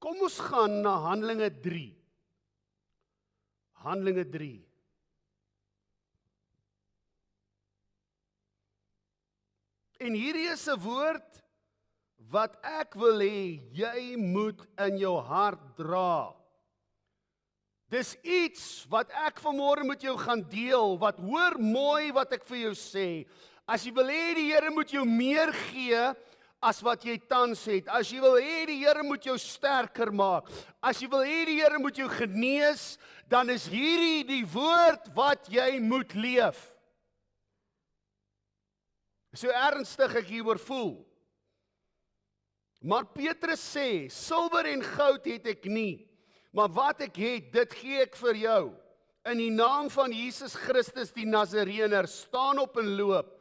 Kom ons gaan na Handelinge 3. Handelinge 3. En hierdie is 'n woord wat ek wil hê jy moet in jou hart dra. Dis iets wat ek vanmôre met jou gaan deel, wat hoor mooi wat ek vir jou sê. As jy wil hê die Here moet jou meer gee as wat jy tans het, as jy wil hê die Here moet jou sterker maak, as jy wil hê die Here moet jou genees, dan is hierdie die woord wat jy moet leef. So ernstig ek hieroor voel. Maar Petrus sê, silwer en goud het ek nie, maar wat ek het, dit gee ek vir jou. In die naam van Jesus Christus die Nazareëner, staan op en loop.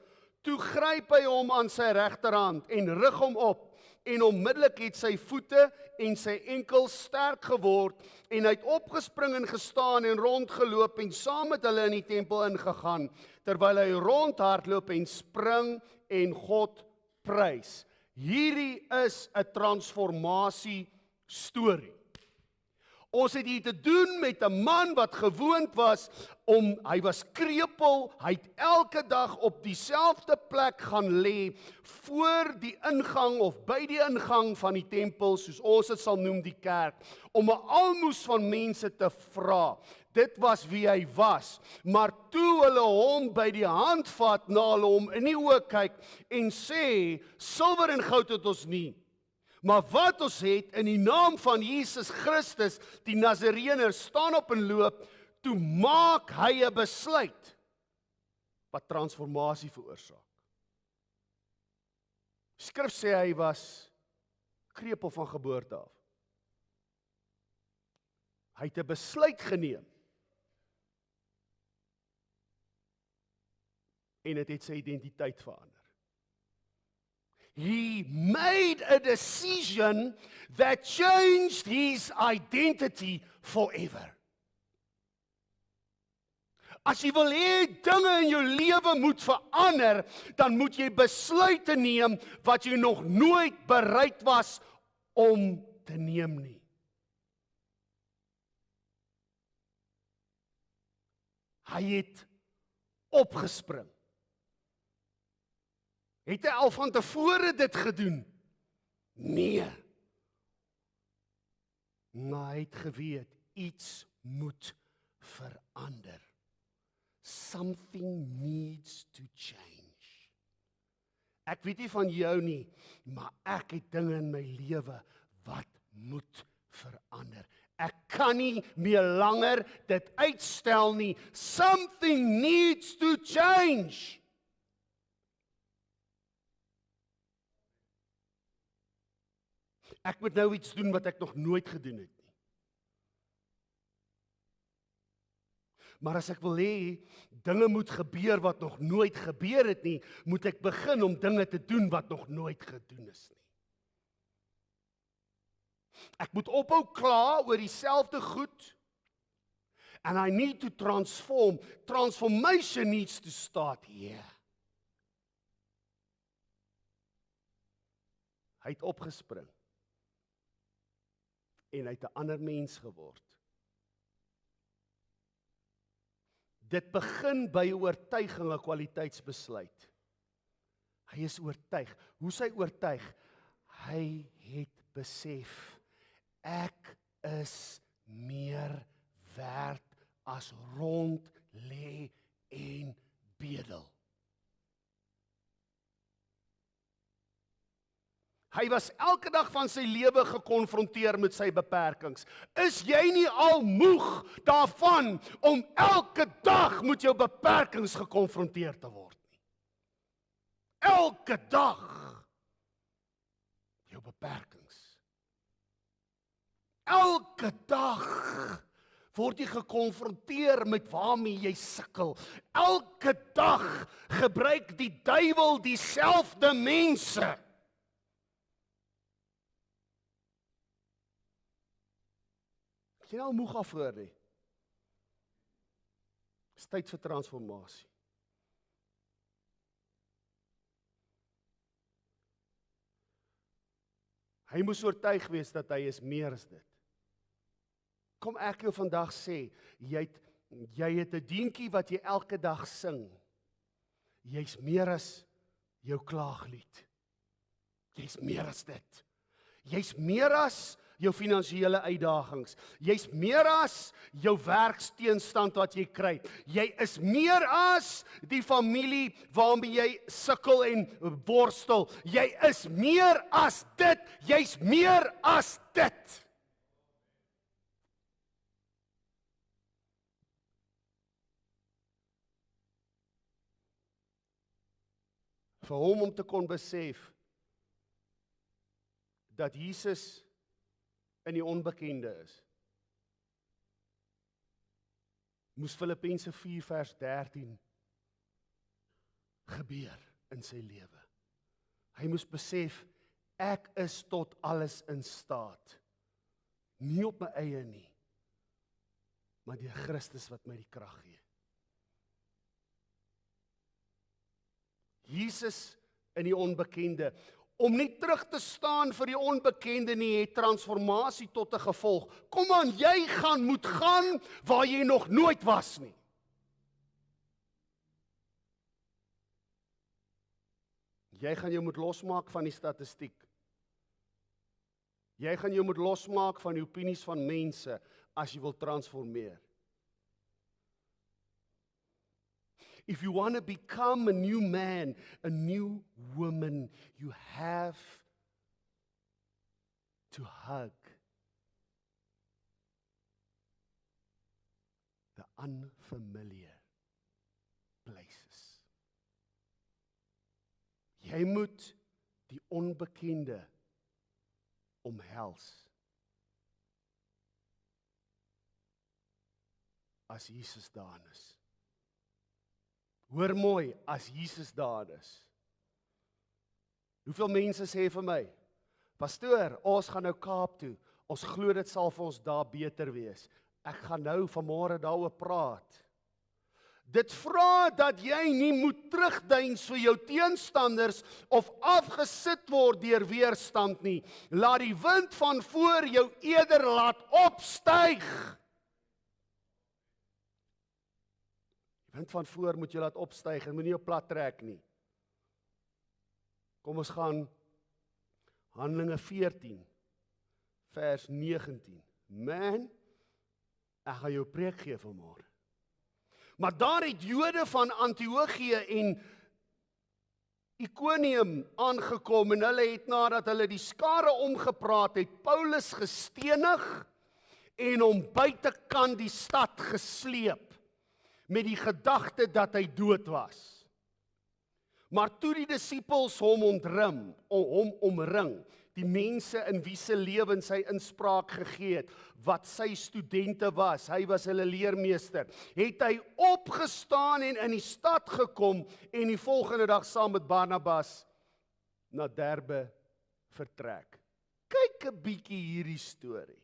Toe gryp hy hom aan sy regterhand en rig hom op, en onmiddellik het sy voete en sy enkels sterk geword, en hy het opgespring en gestaan en rondgeloop en saam met hulle in die tempel ingegaan, terwyl hy rondhardloop en spring en God prys. Hierdie is 'n transformasie storie. Ons het hier te doen met 'n man wat gewoond was hy was krepeel, hy het elke dag op dieselfde plek gaan lê voor die ingang of by die ingang van die tempel, soos ons dit sal noem die kerk, om 'n almoes van mense te vra. Dit was wie hy was, maar toe hulle hom by die hand vat, na hulle hom in die oë kyk en sê, silwer en goud het ons nie, maar wat ons het, in die naam van Jesus Christus, die Nazareëner, staan op en loop, toe maak hy 'n besluit wat transformasie veroorsaak. Skrif sê hy was krepeel van geboorte af. Hy het 'n besluit geneem en dit het sy identiteit verander. He made a decision that changed his identity forever. As jy wil hê dinge in jou lewe moet verander, dan moet jy besluite neem wat jy nog nooit bereid was om te neem nie. Hy het opgespring. Het hy al van tevore dit gedoen? Nee. Maar hy het geweet, iets moet verander. Something needs to change. Ek weet nie van jou nie, maar ek het dinge in my lewe wat moet verander. Ek kan nie meer langer dit uitstel nie. Something needs to change. Ek moet nou iets doen wat ek nog nooit gedoen het nie. Maar as ek wil hê dinge moet gebeur wat nog nooit gebeur het nie, moet ek begin om dinge te doen wat nog nooit gedoen is nie. Ek moet ophou kla oor dieselfde goed. And I need to transform. Transformation needs to start here. Hy het opgespring. En hy het 'n ander mens geword. Dit begin by 'n oortuiging, 'n kwaliteitsbesluit. Hy is oortuig. Hoe is hy oortuig? Hy het besef, ek is meer werd as rond lê en bedel. Hy was elke dag van sy lewe gekonfronteer met sy beperkings. Is jy nie al moeg daarvan om elke dag met jou beperkings gekonfronteer te word nie? Elke dag jou beperkings. Elke dag word jy gekonfronteer met waarmee jy sukkel. Elke dag gebruik die duiwel dieselfde mense. Jy nou moeg afhoor nie. Dis tyd vir transformasie. Hy moes oortuig wees dat hy is meer as dit. Kom ek jou vandag sê, jy het 'n dientjie wat jy elke dag sing. Jy's meer as jou klaaglied. Jy's meer as dit. Jy's meer as jou finansiële uitdagings. Jy's meer as jou werksteenstand wat jy kry. Jy is meer as die familie waarmee jy sukkel en worstel. Jy is meer as dit. Jy's meer as dit. Vir hom om te kon besef dat Jesus in die onbekende is, moes Filippense 4 vers 13 gebeur in sy lewe. Hy moes besef, ek is tot alles in staat. Nie op my eie nie, maar deur Christus wat my die krag gee. Jesus in die onbekende. Om nie terug te staan vir die onbekende nie, het transformasie tot 'n gevolg. Kom aan, jy moet gaan waar jy nog nooit was nie. Jy gaan jou moet losmaak van die statistiek. Jy gaan jou moet losmaak van die opinies van mense as jy wil transformeer. If you want to become a new man, a new woman, you have to hug the unfamiliar places. Jy moet die onbekende omhels. As Jesus daar is. Hoor mooi, as Jesus daar is. Hoeveel mense sê vir my, pastoor, ons gaan nou Kaap toe, ons glo dit sal vir ons daar beter wees. Ek gaan nou vanmôre daaroor praat. Dit vra dat jy nie moet terugdeins vir jou teenstanders of afgesit word deur weerstand nie. Laat die wind van voor jou eerder laat opstyg. Die wind van voor moet jy laat opstyg en moenie op plat trek nie. Kom ons gaan Handelinge 14 vers 19. Man, ek gaan jou preek gee vanmôre. Maar daar het Jode van Antiochië en Iconium aangekom en hulle het nadat hulle die skare omgepraat het, Paulus gestenig en hom buitekant die stad gesleep met die gedagte dat hy dood was. Maar toe die disippels hom omring, die mense in wie se lewens hy inspraak gegee het, wat sy studente was, hy was hulle leermeester, het hy opgestaan en in die stad gekom en die volgende dag saam met Barnabas na Derbe vertrek. Kyk 'n bietjie hierdie storie.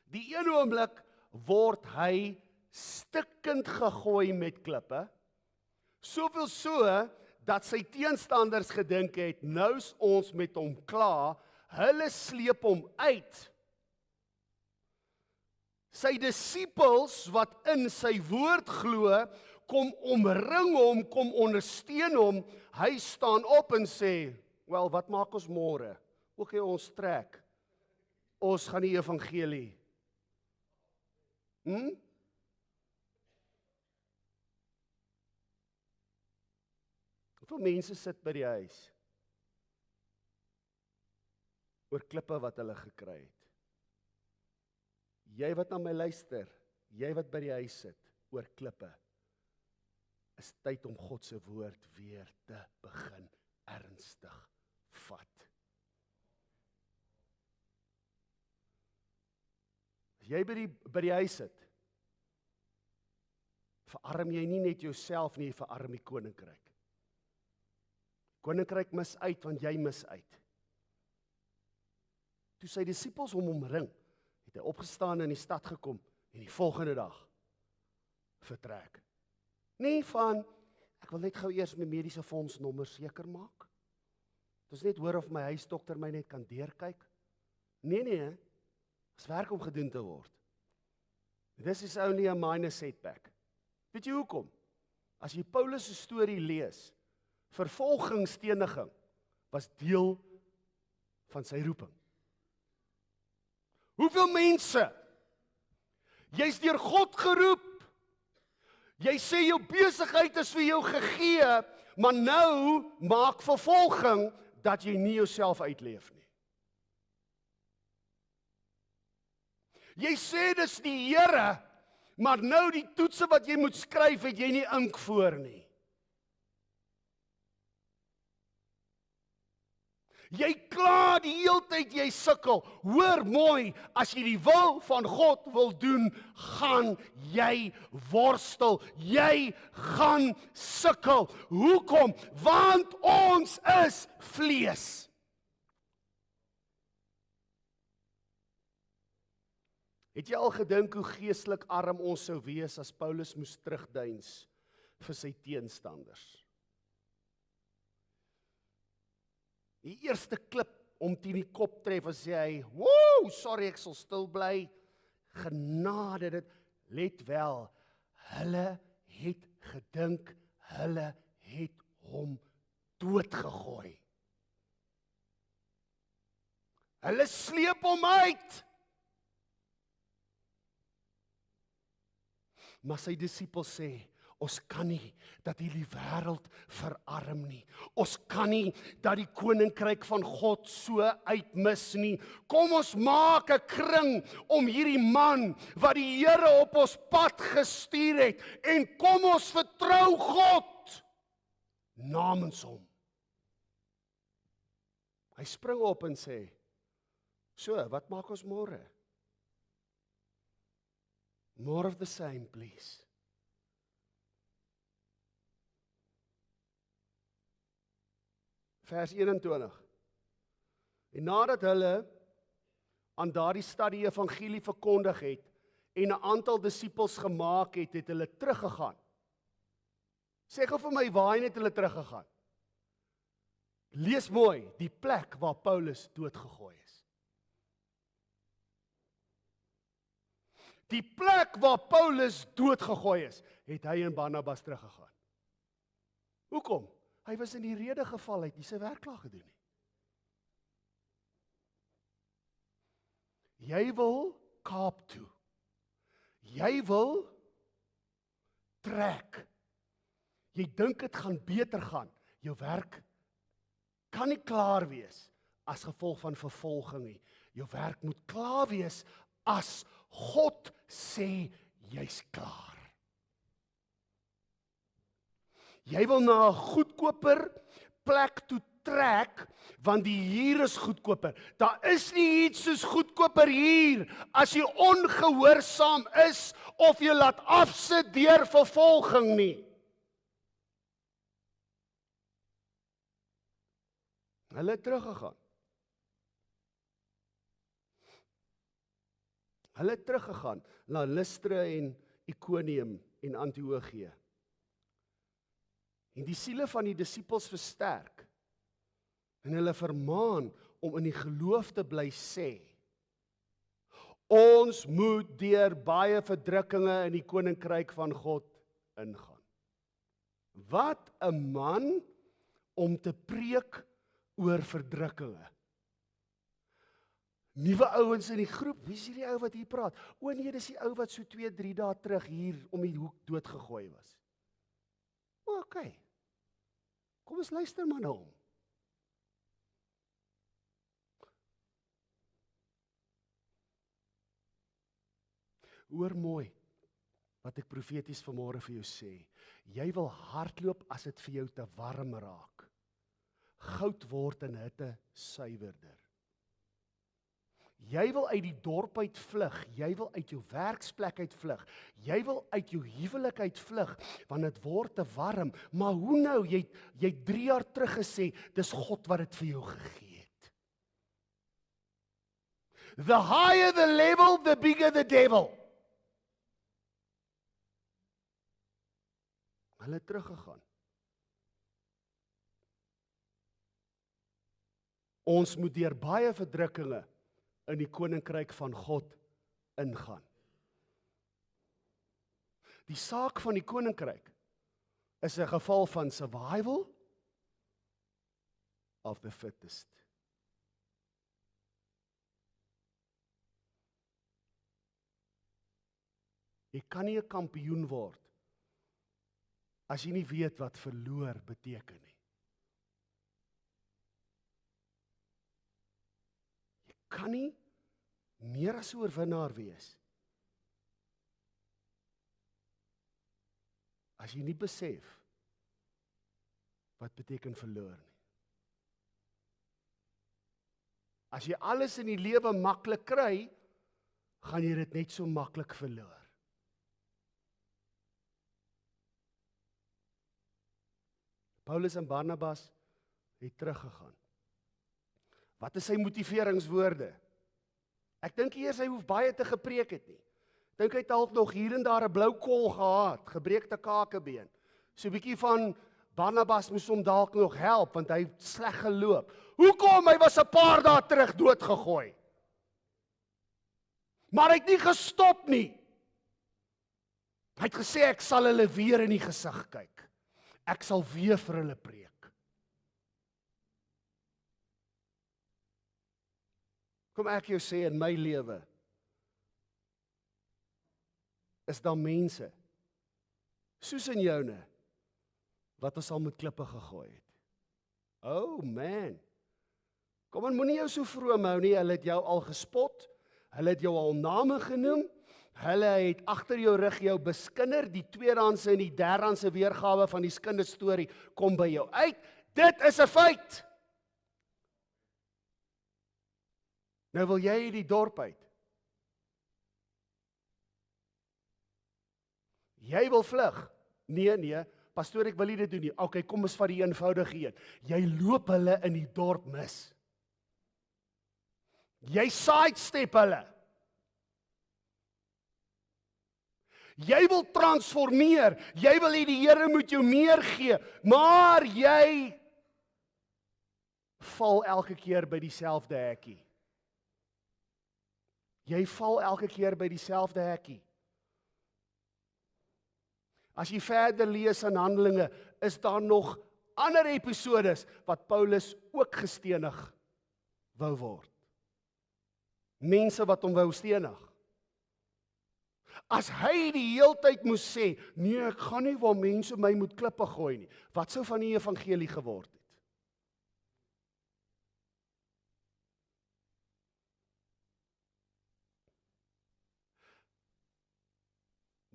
Die een oomblik word hy stikkend gegooi met klippe, soveel so, dat sy teenstanders gedink het, nou's ons met hom klaar, hulle sleep hom uit. Sy disippels wat in sy woord glo, kom omring hom, kom ondersteun hom, hy staan op en sê, wel, wat maak ons môre? Okay, ons trek. Ons gaan die evangelie. Hoeveel mense sit by die huis oor klippe wat hulle gekry het? Jy wat na my luister, jy wat by die huis sit oor klippe, is tyd om God se woord weer te begin ernstig vat. As jy by die huis sit, verarm jy nie net jouself nie, jy verarm die koninkryk. Koninkryk mis uit, want jy mis uit. Toe sy disippels hom omring, het hy opgestaan en in die stad gekom, en die volgende dag vertrek. Nie van, ek wil net gou eers my mediese fondsnommer seker maak. Dit is net hoor of my huisdokter my net kan deurkyk. Nee, is werk om gedoen te word. This is only a minor setback. Weet jy hoekom? As jy Paulus se storie lees, vervolging, steniging, was deel van sy roeping. Hoeveel mense? Jy's deur God geroep. Jy sê jou besigheid is vir jou gegee, maar nou maak vervolging dat jy nie jouself uitleef nie. Jy sê dis die Here, maar nou die toetse wat jy moet skryf, het jy nie ink voor nie. Jy kla die hele tyd, jy sukkel. Hoor mooi, as jy die wil van God wil doen, gaan jy worstel. Jy gaan sukkel. Hoekom? Want ons is vlees. Het jy al gedink hoe geestelik arm ons sou wees as Paulus moes terugdeins vir sy teenstanders? Die eerste klip om teen die kop tref, as sê hy, "Woe, sorry, ek sal stil bly. Genade dit." Let wel, hulle het gedink, hulle het hom doodgegooi. Hulle sleep hom uit. Maar sy disippels sê, ons kan nie dat hierdie wêreld verarm nie. Ons kan nie dat die koninkryk van God so uitmis nie. Kom ons maak 'n kring om hierdie man wat die Here op ons pad gestuur het, en kom ons vertrou God namens hom. Hy spring op en sê, so, wat maak ons môre? More of the same, please. Vers 21. En nadat hulle aan daardie stad die evangelie verkondig het en 'n aantal disippels gemaak het, het hulle teruggegaan. Sê gou vir my, waarheen het hulle teruggegaan? Lees mooi, die plek waar Paulus doodgegooi is. Die plek waar Paulus doodgegooi is, het hy en Barnabas teruggegaan. Hoekom? Hy was in die rede geval, hy het nie sy werk klaar gedoen nie. Jy wil Kaap toe. Jy wil trek. Jy dink dit gaan beter gaan. Jou werk kan nie klaar wees as gevolg van vervolging nie. Jou werk moet klaar wees as God sê jy's klaar. Jy wil na 'n goedkoper plek toe trek, want die huur is goedkoper. Daar is nie iets soos goedkoper huur as jy ongehoorsaam is of jy laat afsit deur vervolging nie. Hulle het teruggegaan. Hulle het teruggegaan na Lystra en Ikonium en Antiochië. En die siele van die disippels versterk en hulle vermaan om in die geloof te bly sê, ons moet deur baie verdrukkinge in die koninkryk van God ingaan. Wat 'n man om te preek oor verdrukkinge. Nuwe ouens in die groep, wie is hierdie ou wat hier praat? O nee, dis die ou wat so 2-3 dae terug hier om die hoek doodgegooi was. OK. Kom ons luister maar na hom. Hoor mooi wat ek profeties vanmôre vir jou sê. Jy wil hardloop as dit vir jou te warm raak. Goud word in hitte suiwerder. Jy wil uit die dorp uit vlug, jy wil uit jou werksplek uit vlug, jy wil uit jou huwelik uit vlug, want dit word te warm, maar hoe nou, jy 3 jaar terug gesê, dis God wat dit vir jou gegee het. The higher the level, the bigger the devil. Hulle het teruggegaan. Ons moet deur baie verdrukkinge in die koninkryk van God ingaan. Die saak van die koninkryk is 'n geval van survival of the fittest. Jy kan nie 'n kampioen word as jy nie weet wat verloor beteken nie. Jy kan nie meer as 'n oorwinnaar wees as jy nie besef wat beteken verloor nie. As jy alles in die lewe maklik kry, gaan jy dit net so maklik verloor. Paulus en Barnabas het teruggegaan. Wat is sy motiveringswoorde? Ek dink eers hy hoef baie te gepreek het nie. Dink hy het dalk nog hier en daar 'n blou kol gehad, gebreekte kakebeen. So 'n bietjie van Barnabas moes hom dalk nog help, want hy het sleg geloop. Hoekom? Hy was 'n paar dae terug doodgegooi. Maar hy het nie gestop nie. Hy het gesê, ek sal hulle weer in die gesig kyk. Ek sal weer vir hulle preek. Kom ek jou sê, in my lewe is daar mense, soos in joune, wat ons al met klippe gegooi het. Oh man, kom en moenie jou so vroom hou nie, hulle het jou al gespot, hulle het jou al name genoem, hulle het agter jou rug jou beskinder, die tweedehandse en die derdehandse weergawe van die kinderstorie kom by jou uit. Dit is 'n feit. Nou wil jy die dorp uit. Jy wil vlug. Nee, pastoor, ek wil nie dit doen nie. Okay, kom ons vat die eenvoudige een. Jy loop hulle in die dorp mis. Jy sidestep hulle. Jy wil transformeer, jy wil hê die Here moet jou meer gee, maar jy val elke keer by dieselfde hekkie. Jy val elke keer by dieselfde hekkie. As jy verder lees in Handelinge, is daar nog ander episodes wat Paulus ook gestenig wou word. Mense wat hom wou stenig. As hy die heeltyd moes sê, nee, ek gaan nie waar mense my moet klippe gooi nie, wat sou van die evangelie geword het?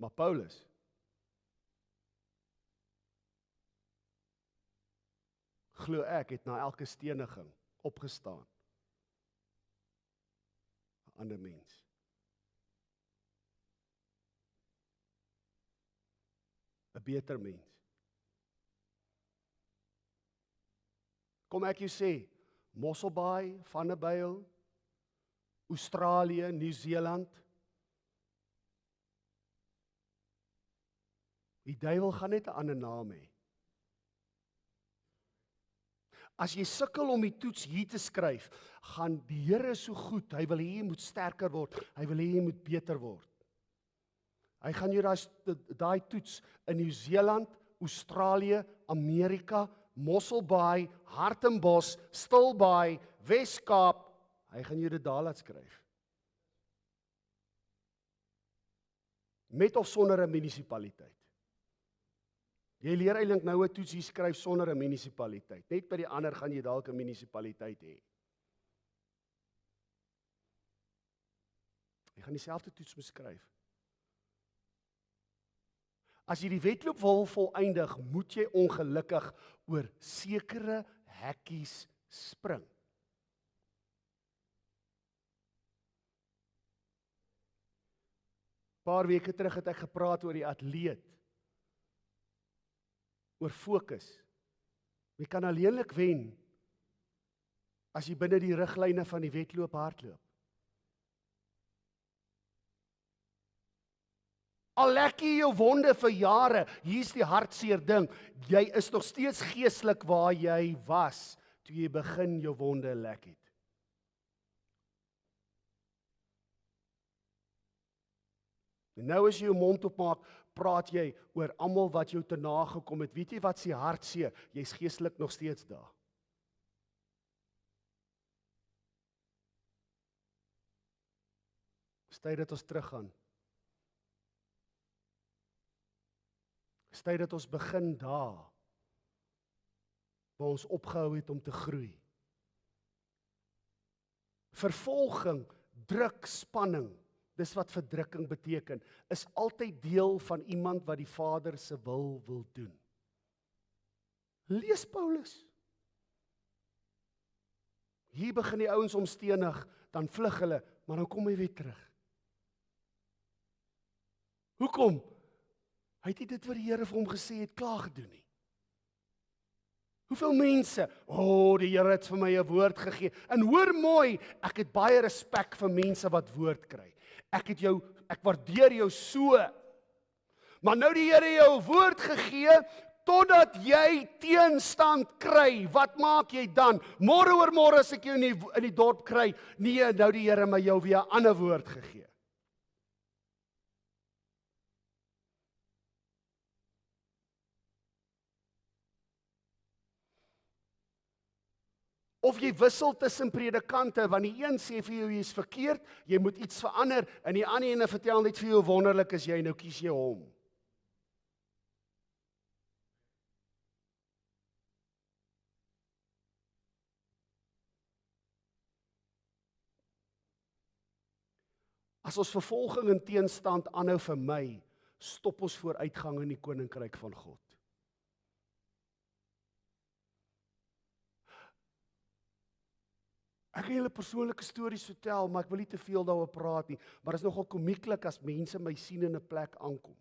Maar Paulus glo ek het na elke steniging opgestaan. 'n Ander mens. Beter mens. Kom ek jou sê, Mosselbaai, Vanderbijl, Australië, Nieu-Seeland. Die duiwel gaan net 'n ander naam hê. As jy sukkel om die toets hier te skryf, gaan die Here so goed, hy wil hê jy moet sterker word, hy wil hê jy moet beter word. Hy gaan jou daai toets in Nieu-Seeland, Australië, Amerika, Mosselbaai, Hartenbos, Stilbaai, Wes-Kaap, hy gaan jou dit daar laat skryf. Met of sonder 'n munisipaliteit. Jy leer eintlik nou 'n toets hier skryf sonder 'n munisipaliteit. Net by die ander gaan jy dalk 'n munisipaliteit hê. Jy gaan dieselfde toets moet skryf. As jy die wedloop wil voleindig, moet jy ongelukkig oor sekere hekkies spring. Paar weke terug het ek gepraat oor die atleet. Oor fokus. Jy kan alleenlik wen as jy binne die riglyne van die wedloop hardloop. Al lek jy jou wonde vir jare, hier's die hartseer ding, jy is nog steeds geestelik waar jy was, toe jy begin jou wonde lek het. En nou as jy jou mond opmaak, praat jy oor almal wat jou te nagekom het. Weet jy wat se hartseer? Jy's geestelik nog steeds daar. Dis tyd dat ons teruggaan. Dis tyd dat ons begin daar, waar ons opgehou het om te groei. Vervolging, druk, spanning, dis wat verdrukking beteken, is altyd deel van iemand wat die Vader se wil doen. Lees Paulus. Hier begin die ouens omstenig, dan vlug hulle, maar dan kom hy weer terug. Hoekom? Hy het nie dit wat die Here vir hom gesê het klaar gedoen nie. Hoeveel mense, die Here het vir my 'n woord gegee. En hoor mooi, ek het baie respek vir mense wat woord kry. Ek waardeer jou so. Maar nou die Here jou 'n woord gegee, totdat jy teenstand kry, wat maak jy dan? Môre oor môre as ek jou in die dorp kry, nee, nou die Here my jou weer 'n ander woord gegee. Of jy wissel tussen predikante, want die een sê vir jou jy is verkeerd, jy moet iets verander, en die ander ene vertel net vir jou wonderlik is jy, nou kies jy hom. As ons vervolging en teenstand aanhou vir my, stop ons vooruitgang in die koninkryk van God. Ek kan julle persoonlike stories vertel, maar ek wil nie te veel daaroor praat nie, maar dit is nogal komieklik as mense my sien in 'n plek aankom.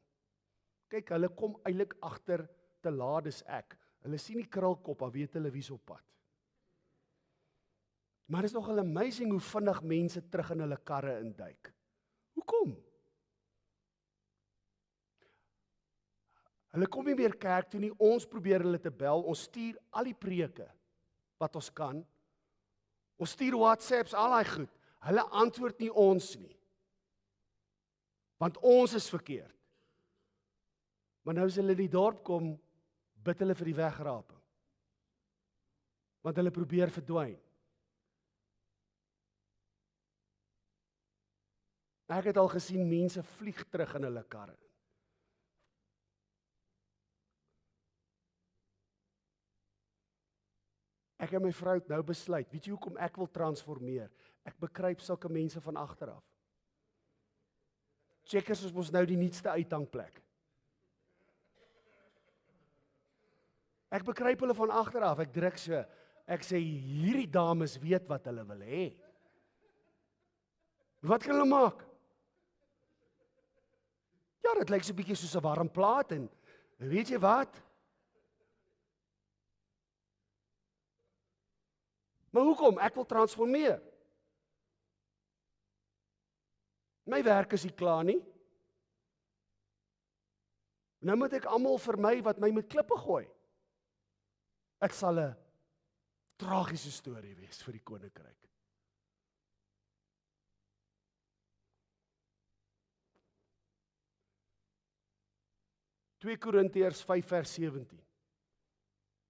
Kyk, hulle kom eintlik agter te laat is ek. Hulle sien die krulkop, dan weet hulle wie's op pad. Maar dit is nogal amazing hoe vinnig mense terug in hulle karre induik. Hoekom? Hulle kom nie meer kerk toe nie, ons probeer hulle te bel, ons stuur al die preke wat ons kan. Ons stuur WhatsApps, al daai goed. Hulle antwoord nie ons nie. Want ons is verkeerd. Maar nou as hulle in die dorp kom, bid hulle vir die wegraping. Want hulle probeer verdwyn. Ek het al gesien mense vlieg terug in hulle karre. Ek en my vrou het nou besluit, weet jy hoekom ek wil transformeer? Ek bekruip sulke mense van agteraf. Checkers is mos nou die nuutste uithangplek. Ek bekruip hulle van agteraf, ek druk so, ek sê, hierdie dames weet wat hulle wil hê. Wat kan hulle maak? Ja, dit lyk so 'n bietjie soos 'n warm plaat en weet jy wat? Maar hoekom? Ek wil transformeer. My werk is nie klaar nie. Nou moet ek almal vermy wat my met klippe gooi. Dit sal 'n tragiese storie wees vir die koninkryk. Twee Korintiërs 5 vers 17.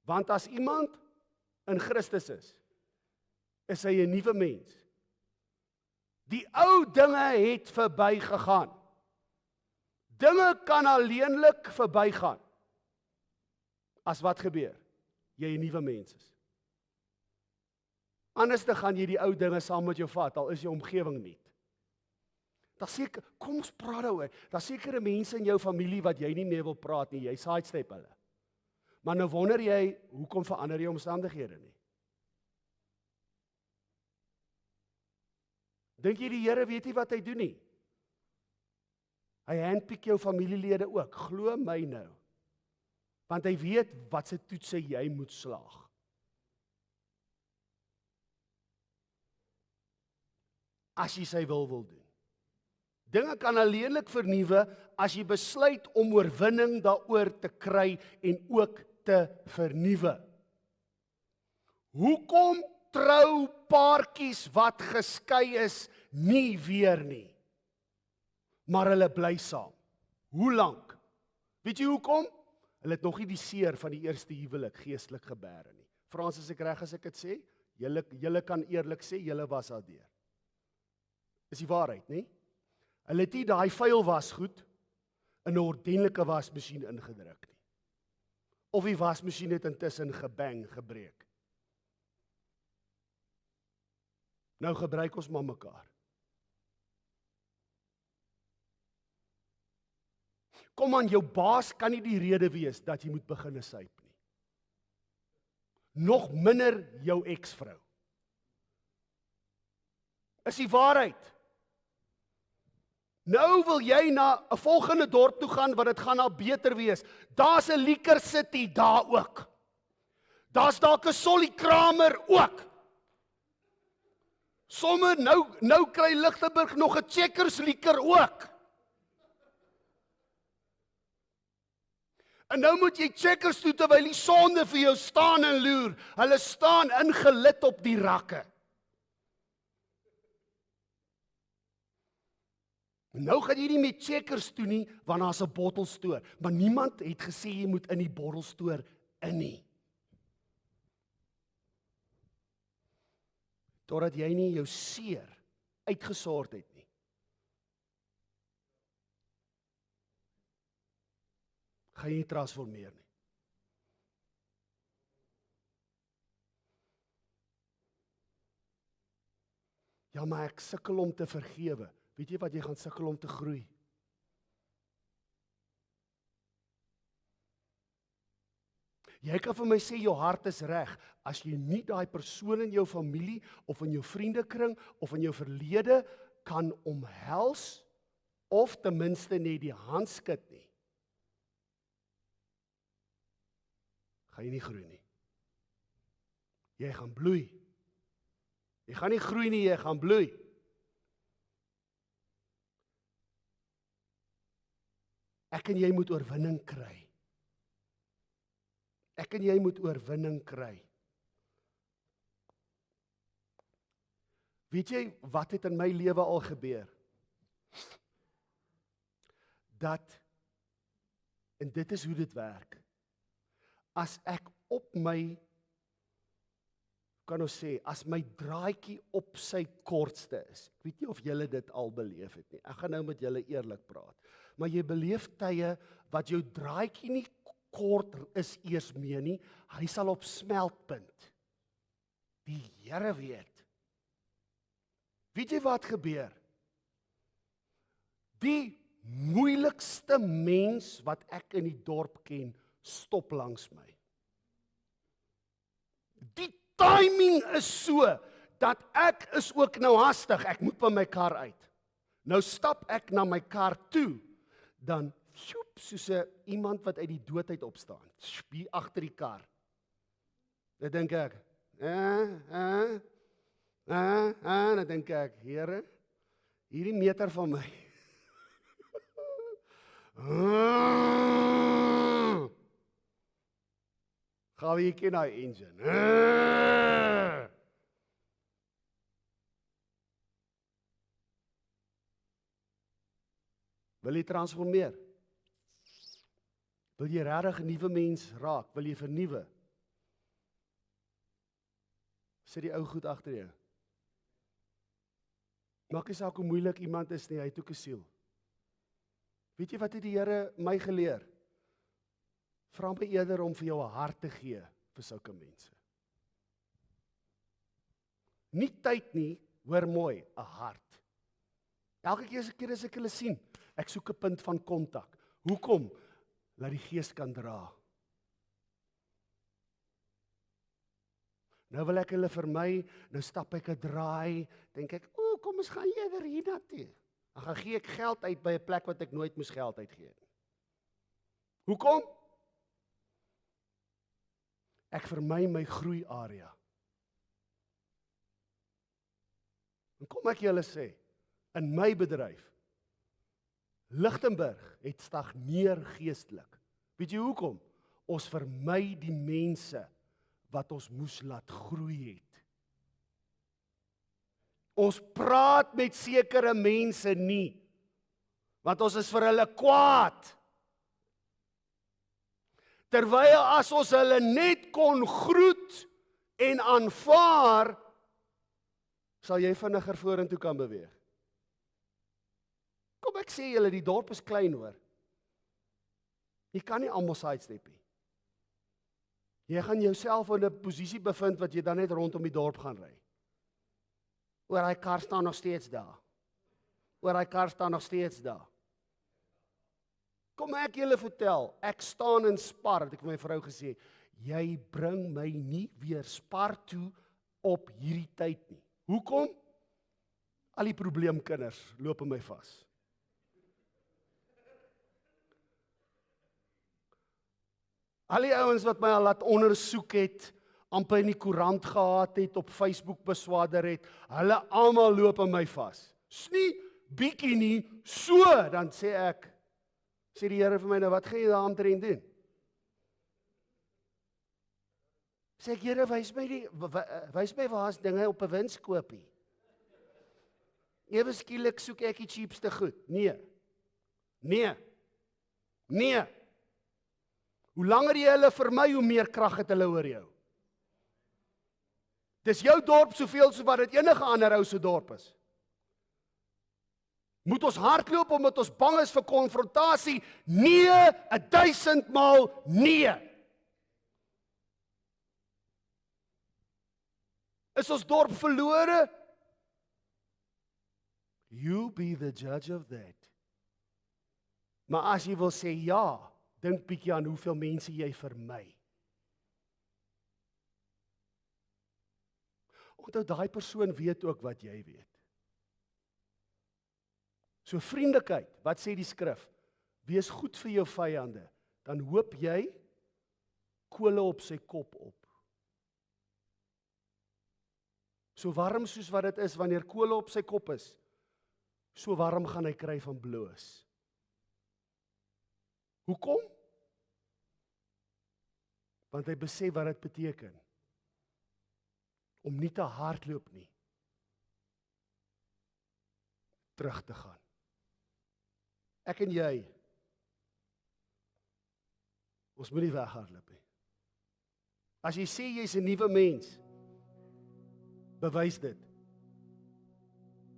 Want as iemand in Christus is hy 'n nuwe mens. Die ou dinge het verbygegaan. Dinge kan alleenlik verbygaan. As wat gebeur? Jy 'n nuwe mens is. Anders dan gaan jy die ou dinge saam met jou vat, al is jou omgewing nie. Daar seker, kom ons praat daaroor. Daar sekere mense in jou familie wat jy nie meer wil praat nie, jy sidestep hulle. Maar nou wonder jy, hoekom verander jy omstandighede nie? Dink jy die Here weet nie wat hy doen nie? Hy handpick jou familielede ook, glo my nou. Want hy weet wat se toetse jy moet slaag. As jy sy wil doen. Dinge kan alleenlik vernuwe as jy besluit om oorwinning daaroor te kry en ook te vernuwe. Hoekom trou paartjies wat geskei is nie weer nie? maar hulle bly saam. Hoe lank? Weet jy hoekom? Hulle het nog nie die seer van die eerste huwelik geestelik gebêre nie. Frans, as ek reg as ek dit sê, julle kan eerlik sê, julle was daardeur. Is die waarheid, nie? Hulle het nie daai vuil wasgoed in 'n ordentlike wasmasjien ingedruk nie. Of die wasmasjien het intussen gebreek. Nou gebruik ons maar mekaar. Kom aan, jou baas kan nie die rede wees dat jy moet begin suip nie. Nog minder jou eksvrou. Is die waarheid. Nou wil jy na 'n volgende dorp toe gaan, wat dit gaan al beter wees. Daar's 'n Liquor City daar ook. Daar's dalk 'n Solly Kramer ook. Somme nou kry Lichtenburg nog 'n Checkers liquor ook. En nou moet jy Checkers toe terwyl die sonde vir jou staan en loer. Hulle staan ingelit op die rakke. Nou gaan jy nie met Checkers toe nie, want daar's 'n bottelstoer. Maar niemand het gesê jy moet in die bottelstoer in nie. Totdat jy nie jou seer uitgesort het nie. Gaan jy nie transformeer nie. Ja, maar ek sukkel om te vergewe. Weet jy wat, jy gaan sukkel om te groei. Jy kan vir my sê jou hart is reg, as jy nie daai persoon in jou familie of in jou vriendekring of in jou verlede kan omhels of ten minste net die hand skud nie. Gaan jy nie groei nie. Jy gaan bloei. Jy gaan nie groei nie, jy gaan bloei. Ek en jy moet oorwinning kry. Ek en jy moet oorwinning kry. Weet jy, wat het in my lewe al gebeur? Dat, en dit is hoe dit werk, as ek op my, kan ons sê, as my draadjie op sy kortste is, ek weet nie of julle dit al beleef het nie, ek gaan nou met julle eerlik praat, maar jy beleef tye wat jou draadjie nie kort is eers meer nie, hy sal op smeltpunt. Die Here weet. Weet jy wat gebeur? Die moeilikste mens wat ek in die dorp ken, stop langs my. Die timing is so, dat ek is ook nou hastig, ek moet by my kar uit. Nou stap ek na my kar toe, dan sjoep, soos iemand wat uit die dood uit opstaan, hier agter die kar. Dan dink ek, dan dink ek, Here, hierdie meter van my. Gaan we ken daai engine. Wil jy transformeer? Wil jy regtig 'n nuwe mens raak? Wil jy vernuwe? Sit die ou goed agter jou. Maak nie saak hoe moeilik iemand is nie, hy het ook 'n siel. Weet jy wat het die Here my geleer? Vra my eerder om vir jou 'n hart te gee vir sulke mense. Nie tyd nie, hoor mooi, 'n hart. Elke keer as ek hulle sien, ek soek 'n punt van kontak. Hoekom? Laat die Gees kan dra. Nou wil ek hulle vermy, nou stap ek 'n draai, dink ek, kom ons gaan eerder hiernatoe. Dan gaan gee ek geld uit by 'n plek wat ek nooit moes geld uitgee. Hoekom? Ek vermy my groei area. En kom ek julle sê, in my bedryf, Lichtenburg het stagneer geestelik. Weet jy hoekom? Ons vermy die mense wat ons moes laat groei het. Ons praat met sekere mense nie, Want ons is vir hulle kwaad. Terwyl as ons hulle net kon groet en aanvaar, sal jy vinniger vorentoe kan beweeg. Kom ek sê julle, die dorp is klein hoor. Jy kan nie almal sidestep nie. Jy gaan jouself in 'n posisie bevind wat jy dan net rondom die dorp gaan ry. Oor daai kar staan nog steeds daar. Oor daai kar staan nog steeds daar. Kom ek julle vertel, ek staan in Spar, het ek vir my vrou gesê, jy bring my nie weer Spar toe op hierdie tyd nie. Hoekom? Al die probleemkinders loop my vas. Al die ouens wat my al laat ondersoek het, amper in die koerant gehad het, op Facebook beswaarder het, hulle almal loop my vas. Dis nie bietjie nie, so, dan sê ek, sê die Here vir my, nou wat gaan jy daaromtrent doen? Sê ek, Here, wys my waar is dinge op 'n winskoopie. Ewe skielik soek ek die cheapste goed. Nee. Hoe langer jy hulle vermy, hoe meer krag het hulle oor jou. Dis jou dorp soveel so wat dit enige ander ou se dorp is. Moet ons hardloop omdat ons bang is vir konfrontasie? Nee, 1000 maal nee. Is ons dorp verlore? You be the judge of that. Maar as jy wil sê ja, dink bietjie aan hoeveel mense jy vermy. Onthou, daai persoon weet ook wat jy weet. So vriendelikheid, wat sê die skrif? Wees goed vir jou vyande, dan hoop jy kole op sy kop op. So warm soos wat dit is wanneer kole op sy kop is, so warm gaan hy kry van bloos. Hoekom? Want hy besef wat dit beteken om nie te hardloop nie, terug te gaan. Ek en jy, ons moet nie weghardloop nie. As jy sê jy's 'n nuwe mens, bewys dit.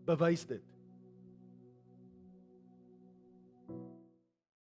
Bewys dit.